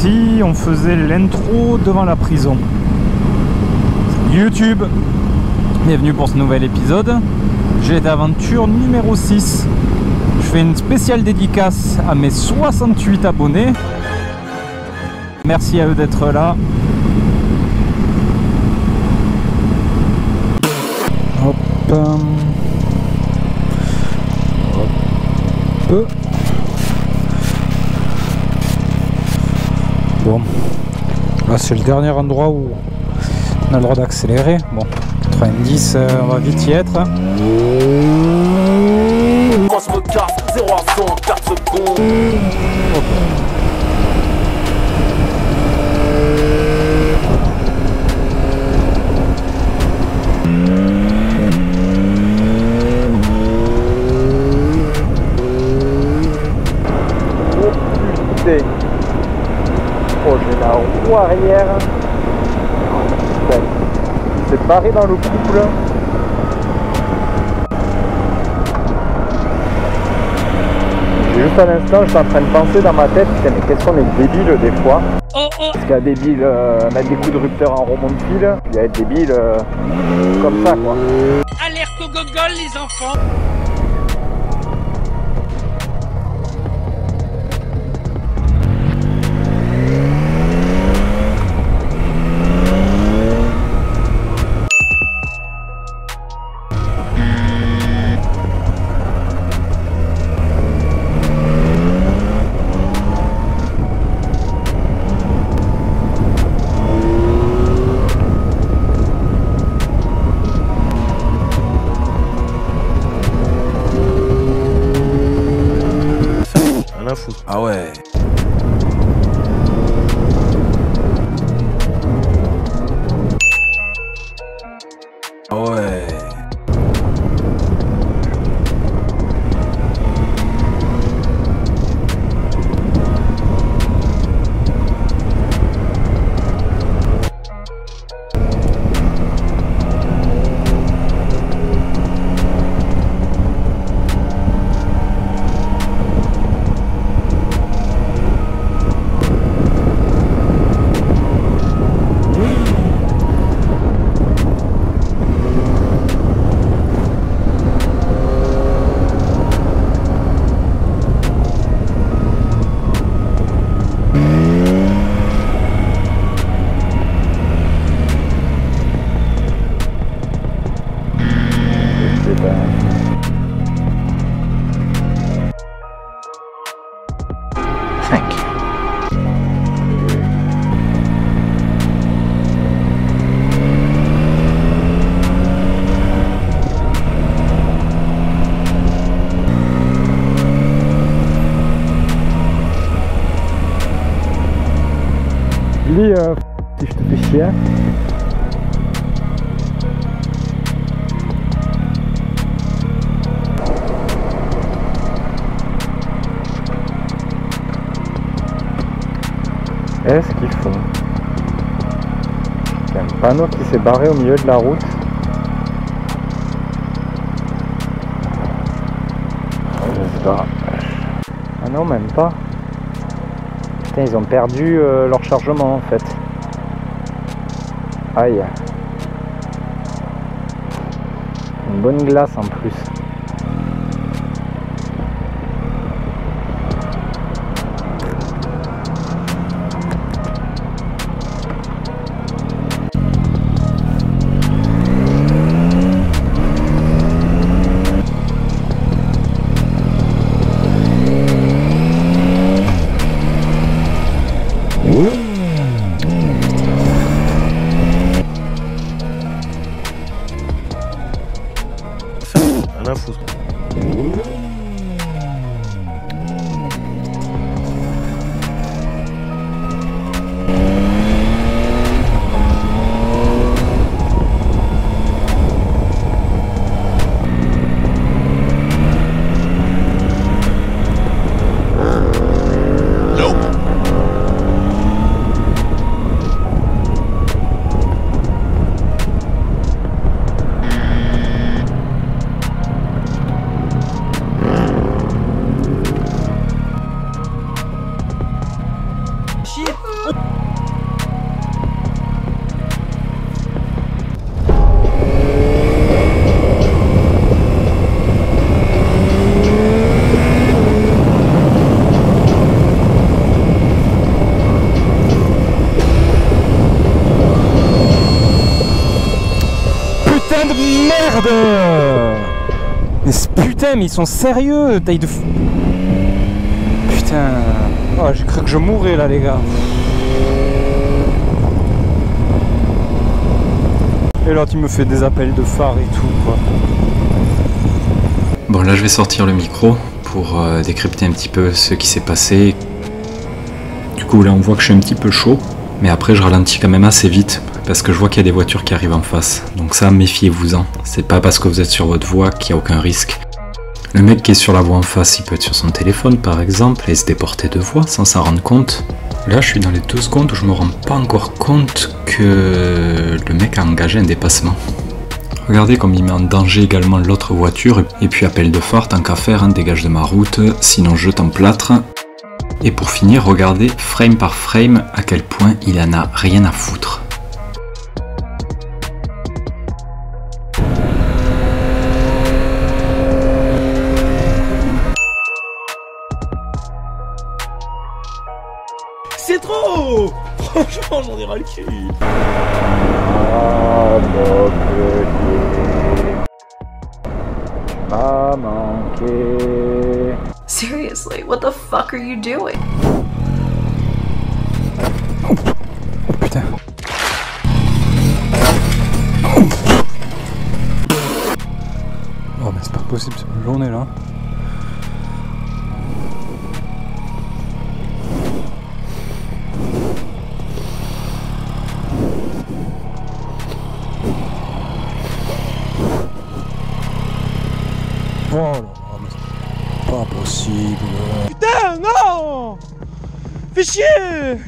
si on faisait l'intro devant la prison. Salut YouTube, bienvenue pour ce nouvel épisode. GT Aventure numéro 6. Je fais une spéciale dédicace à mes 68 abonnés. Merci à eux d'être là. Hop. Hop. Bon, là c'est le dernier endroit où on a le droit d'accélérer. Bon, 90, on va vite y être. Quand je me casse, 0 à 100, 4 secondes. Oh, j'ai la roue arrière. C'est barré dans le couple. Juste à l'instant, je suis en train de penser dans ma tête, putain, mais qu'est-ce qu'on est débile des fois. Parce qu'à débile, mettre des coups de rupteur en remont de fil, il y a être débile comme ça quoi. Alerte au gogol les enfants. Ah ouais. Ah ouais. Lui, si je te fais chier. Est-ce qu'ils font? Il y a un panneau qui s'est barré au milieu de la route. Ah non, même pas. Putain, ils ont perdu leur chargement en fait. Aïe. Une bonne glace en plus. merde! Mais putain, mais ils sont sérieux, taille de fou. Putain. Oh, j'ai cru que je mourrais là, les gars. Et l'autre, il me fait des appels de phare et tout, quoi. Bon, là, je vais sortir le micro pour décrypter un petit peu ce qui s'est passé. Du coup, là, on voit que je suis un petit peu chaud. Mais après, je ralentis quand même assez vite. Parce que je vois qu'il y a des voitures qui arrivent en face. Donc ça, méfiez-vous-en. C'est pas parce que vous êtes sur votre voie qu'il n'y a aucun risque. Le mec qui est sur la voie en face, il peut être sur son téléphone par exemple et se déporter de voie sans s'en rendre compte. Là, je suis dans les 2 secondes où je me rends pas encore compte que le mec a engagé un dépassement. Regardez comme il met en danger également l'autre voiture. Et puis appel de phare, tant qu'à faire, hein, dégage de ma route, sinon je t'emplâtre. Et pour finir, regardez frame par frame à quel point il en a rien à foutre. C'est trop! Franchement, j'en ai ras le cul! Ah, mon petit m'a manqué. Seriously, what the fuck are you doing? Oh putain. Oh mais c'est pas possible, c'est une journée là. Oh là là, mais c'est pas possible. Putain, non! Fais chier!